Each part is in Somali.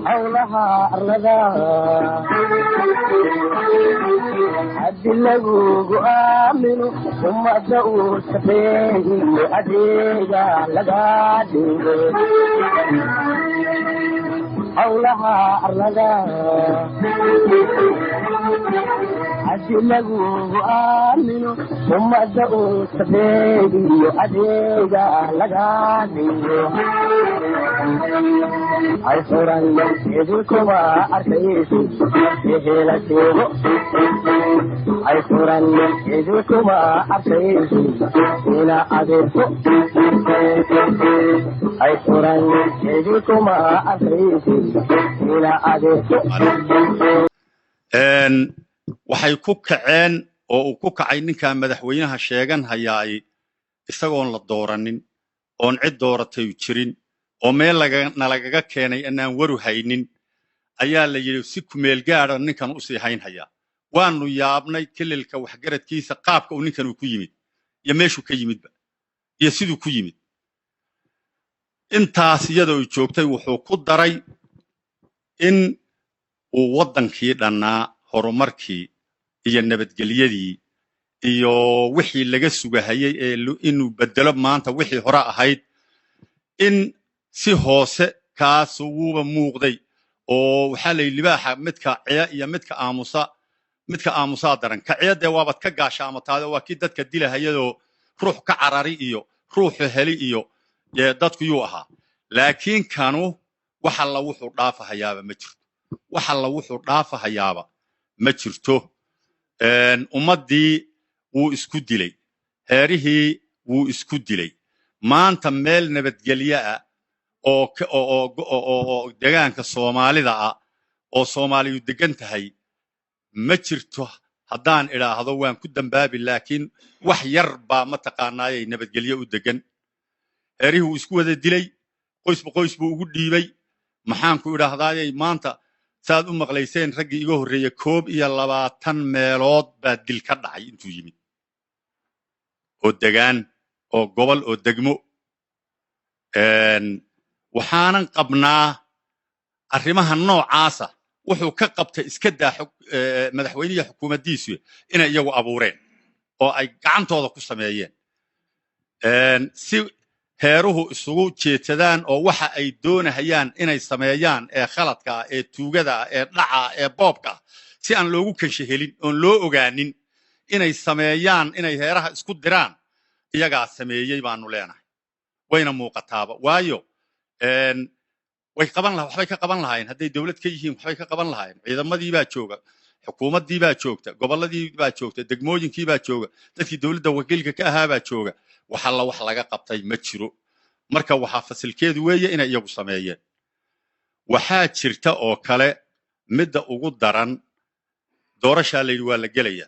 حولها أرضا حد لغو آمنوا ثم أدعوا سفيه أديجا لغادي حولها أرضا حد لغو آمنوا ثم أدعوا سفيه أديجا لغادي عيسورا يدكما أركيسي يهلا سيغو عيسورا يدكما أركيسي إلى أدركو عيسورا يدكما أركيسي إلى أدركو waxay ku kaceen oo uu ku kacay ninka madaxweynaha sheegan hayaay isagoon la dooranin oon cid dooratay jirin oo meel nalagaga keenay anaan waru haynin ayaa la yidhi si kumeel gaadha ninkan u sii hayn hayaa waanu yaabnay kililka waxgaradkiisa qaabka uu ninkan ku yimid iyo meeshuu ka yimidba iyo siduu ku yimid intaas iyadoo uu joogtay wuxuu ku daray in uu waddankii dhannaa horumarkii iyo nabadgelyadii iyo wixii laga sugahayay inuu bedelo maanta wixii hore ahayd in si hoose kaas wuuba muuqday oo waxaa la yidhi libaaxa midka ciya iyo midka aamusaa daran ka ciyadee waabad ka gaashaamataade waa kii dadka dilahayadoo ruux ka carari iyo ruuxu heli iyo dadku yuu ahaa laakiin kanu wax alla wuxuu dhaafahayaaba ma jirto wax alla wuxuu dhaafahayaaba ma jirto ummaddii wuu isku dilay heerihii wuu isku dilay maanta meel nabadgelyo ah oo degaanka Soomaalida ah oo Soomaaliyu degan tahay ma jirto haddaan idhaahdo waan ku dambaabi laakiin wax yar baa ma taqaanaayay nabadgelyo u degan heerihii wuu isku wada dilay qoys buu ugu dhiibay maxaan ku idhaahdaayay maanta saad u maqlayseen raggii iga horreeyay 21 meelood baa dil ka dhacay intuu yimid oo degaan oo gobol oo degmo waxaanan qabnaa arrimaha noocaasa wuxuu ka qabtay iska daa madaxweynaha xukuumaddiisu inay iyagu abuureen oo ay gacantooda ku sameeyeen si heeruhu isugu jeedsadaan oo waxa ay doonayaan inay sameeyaan ee khaladka ah ee tuugada ah ee dhaca ee boobka si aan loogu kanshahelin oon loo ogaanin inay sameeyaan inay heeraha isku diraan iyagaa sameeyay baanu leenahay wayna muuqataaba waayo waxbay ka qaban lahaayeen hadday dawlad ka yihiin waxbay ka qaban lahaayeen ciidamadii baa jooga xukuumaddii baa joogta gobolladii baa joogta degmooyinkii baa jooga dadkii dawladda wakiilka ka ahaa baa jooga wax alla wax laga qabtay ma jiro marka waxaa fasilkeedu weeye inay iyagu sameeyeen waxaa jirta oo kale midda ugu daran doorashaa la yidhi waa la gelaya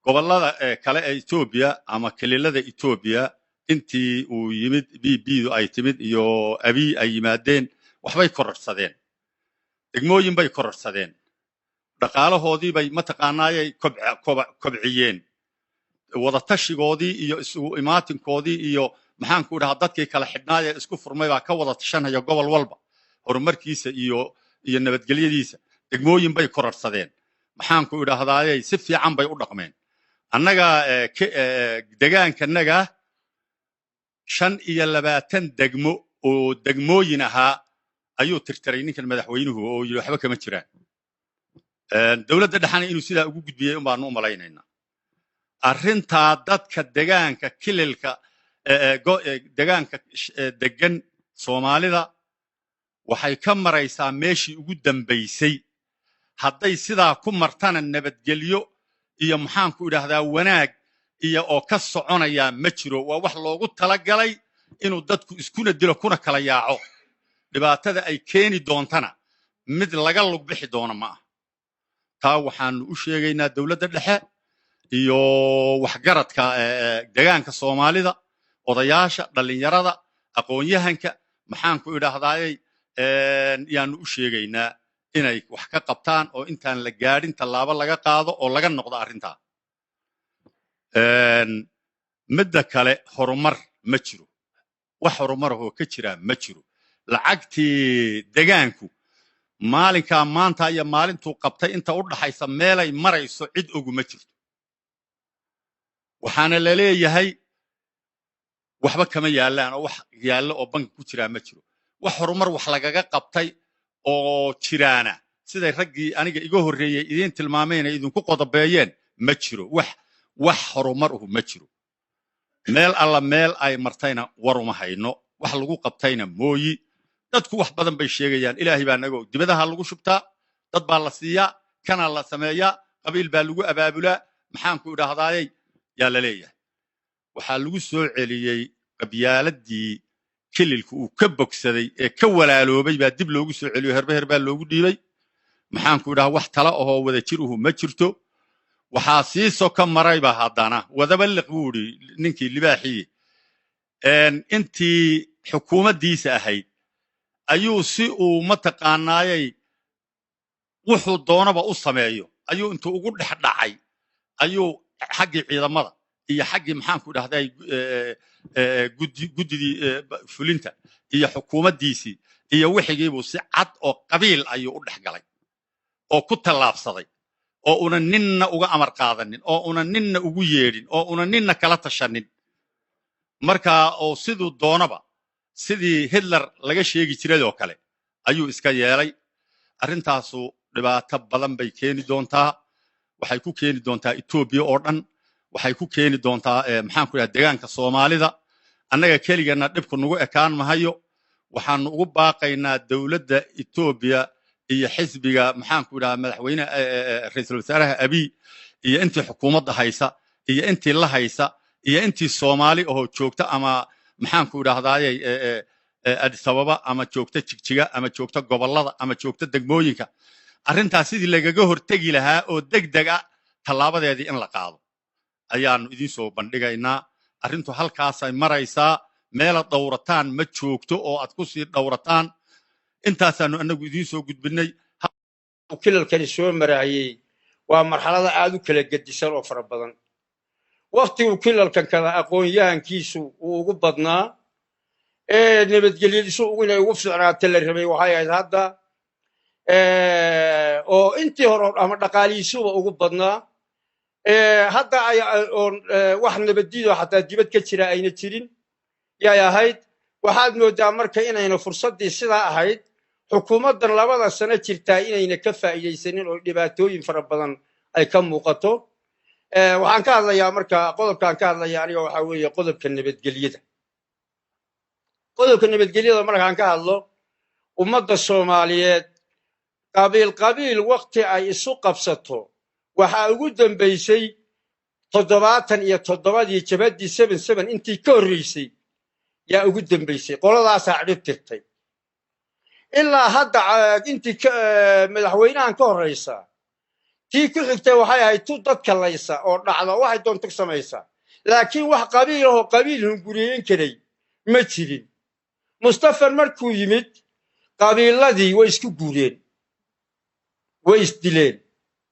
gobollada kale ee Ethiopia ama kililada Ethiopia intii uu yimid BBdu ay timid iyo Abiy ay yimaadeen waxbay kororsadeen degmooyin bay kororsadeen dhaqaalahoodii bay ma taqaanaayay kobciyeen wada tashigoodii iyo isugu imaatinkoodii iyo maxaan ku idhahaa dadkii kala xidhnaaya isku furmay baa ka wada tashanaya gobol walba horumarkiisa iyo nabadgelyadiisa degmooyin bay kororsadeen maxaan ku idhahdaayay si fiican bay u dhaqmeen annaga degaankanaga 25 degmo oo degmooyin ahaa ayuu tirtiray ninkan madaxweynuhu oo yiri waxba kama jiraan dawladda dhaxana inuu sidaa ugu gudbiyay baanu u malaynaynaa arrintaa dadka degaanka kililka degaanka degan Soomaalida waxay ka maraysaa meeshii ugu dambaysay hadday sidaa ku martana nabadgelyo iyo maxaan ku idhaahdaa wanaag iyo oo ka soconaya ma jiro waa wax loogu talagalay inuu dadku iskuna dilo kuna kala yaaco dhibaatada ay keeni doontana mid laga lug bixi doona ma aha taa waxaanu u sheegaynaa dowladda dhexe iyo waxgaradka deegaanka Soomaalida odayaasha dhalinyarada aqoon-yahanka maxaan ku idhaahdayay yaanu u sheegaynaa inay wax ka qabtaan oo intaan la gaadhin tallaabo laga qaado oo laga noqdo arrinta midda kale horumar ma jiro wax horumar oo ka jira ma jiro lacagtii deegaanku maalinka maanta iyo maalintuu qabtay inta u dhaxaysa meelay marayso cid ugu ma jirto waxaana la leeyahay waxba kama yaalaan oo wax yaalo oo bank ku jira ma jiro wax horumar wax lagaga qabtay oo jiraana siday raggii aniga iga horeeyay idin tilmaameen idinku qodobeeyeen ma jiro wax horumar ma jiro meel alla meel ay martayna waruma hayno wax lagu qabtayna mooyi dadku wax badan bay sheegayaan ilaahay baa naga dibadaha lagu shubtaa dad baa la siiyaa kana la sameeyaa qabiil baa lagu abaabulaa maxaan ku idhaahdayay yaa la leeyahay waxaa lagu soo celiyay qabyaaladii kililku uu ka bogsaday ee ka walaaloobay baa dib loogu soo celiyo herbeher baa loogu dhiibay maxaan ku idhaahdaa wax tala oo wada jir ma jirto waxaa sii soka marayba haddana wadaba liqbuuri ninkii libaaxii intii xukuumaddiisa ahayd ayuu si uu mataqaanaayay wuxuu doonaba u sameeyo ayuu intuu ugu dhex dhacay ayuu xaggii ciidamada iyo xaggii maxaan ku idhahday guddidii fulinta iyo xukuumaddiisii iyo wixigiibuu si cad oo qabiil ayuu u dhex galay oo ku tallaabsaday oo una ninna uga amar qaadanin oo una ninna ugu yeedhin oo una ninna kala tashanin markaa oo siduu doonaba sidii Hitler laga sheegi jiray oo kale ayuu iska yeelay arrintaasu dhibaato badan bay keeni doontaa waxay ku keeni doontaa Itoobiya oo dhan waxay ku keeni doontaa maxaan ku idhahdaa deegaanka Soomaalida annaga keligana dhibku nagu ekaan mahayo waxaanu ugu baaqaynaa dowladda Itoobiya iyo xisbiga maxaan ku idhahdaa madaxweynaha ra'iisul wasaaraha Abiy iyo intii xukuumadda haysa iyo intii la haysa iyo intii Soomaali oo joogta ama maxaan ku idhahdaayay Addis Ababa ama joogta Jigjiga ama joogta gobolada ama joogta degmooyinka arrintaas sidii lagaga hortagi lahaa oo degdeg ah tallaabadeedii in la qaado ayaanu idin soo bandhigaynaa arrintu halkaas ay maraysaa meel dhowrataan ma joogto oo aad ku sii dhowrataan intaasaanu anagu idin soo gudbinay kilalkani soo marayay waa marxalada aad u kala gedisan oo fara badan waqtigu kilalkan kala aqoon-yahankiisu uu ugu badnaa nabadgelyadiisu inay ugu fiicnaato la rabay waxay ahayd hadda oo intii hore ama dhaqaalihiisuba ugu badnaa hadda ay wax nabadiido xataa dibad ka jira ayna jirin yay ahayd waxaad moodaa marka inayna fursaddii sidaa ahayd xukuumaddan labada sano jirtaa inayna ka faa'iidaysanin oo dhibaatooyin fara badan ay ka muuqato waxaan ka hadlayaa marka qodobkaan ka hadlaya aniga waxaa weeye qodobka nabadgelyada markaan ka hadlo ummadda Soomaaliyeed qabiil waqti ay isu qabsato waxaa ugu dambaysay 77 jabadii 77 intii ka horreysay yaa ugu dambaysay qoladaasaa cidhib tirtay ilaa hadda intii madaxweynahan ka horreysa tii ku xigtay waxay ahayd tu dadka laysa oo dhacda waxay doonto samaysa laakiin wax qabiil oo qabiil hunguriyeyn karay ma jirin Mustafa markuu yimid qabiiladii way isku guureen way isdileen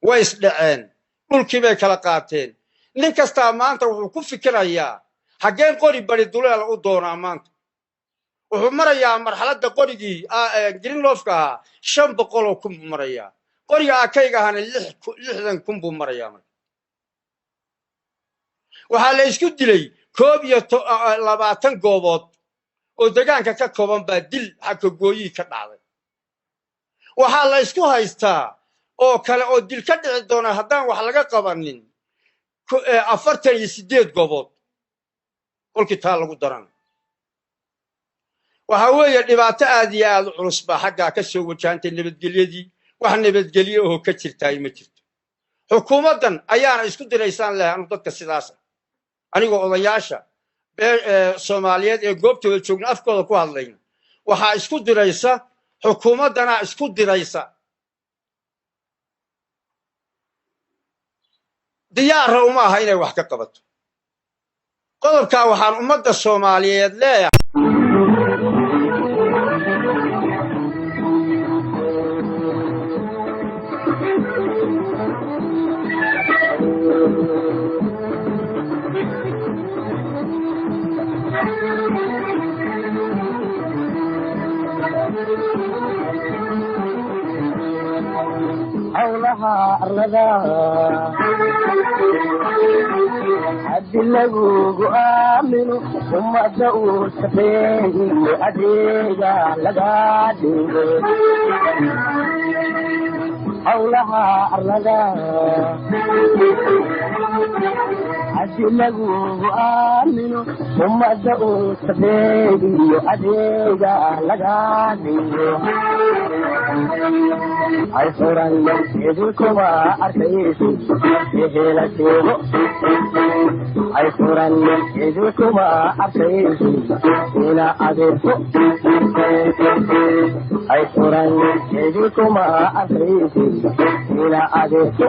way isdhaceen dhulkii bay kala qaateen nin kasta maanta wuxuu ku fikirayaa xageen qori bari duleel u doonaa maanta wuxuu marayaa marxaladda qorigii Greenlofka 500 kun buu marayaa qoriga akayga ahana 60 buu marayaa waxaa la isku dilay 20 goobood oo deegaanka ka kooban baa dil xagga gooyi ka dhacday waxaa la isku haystaa oo kale oo dil ka dhici doona haddaan wax laga qabanin 48 goobood kolkii taa lagu daran waxa weeye dhibaato aad iyo aad u culus baa xagga ka soo wajahantay nabadgelyadii wax nabadgelyo oo ka jirtay ma jirto xukuumaddan ayaana isku diraysaan leeyahay dadka sidaas anigoo odayaasha soomaaliyeed ee goobtooda joogna afkooda ku hadlayna waxaa isku diraysa xukuumaddana isku diraysa diyaarra uma aha inay wax ka qabato qodobkaa waxaan ummadda soomaaliyeed leeyahay howlaha arlada haddii lagugu aamino ummadda uu shaqeeyo adeega laga dhigo howlaha arlada haddii lagugu aamino ummadda uu shaqeeyo adeega laga dhigo ay furan idinkuma arkaysi ehela sheego ay furan idinkuma arkaysi ina adeerto ay furan idinkuma arkaysi ina adeerto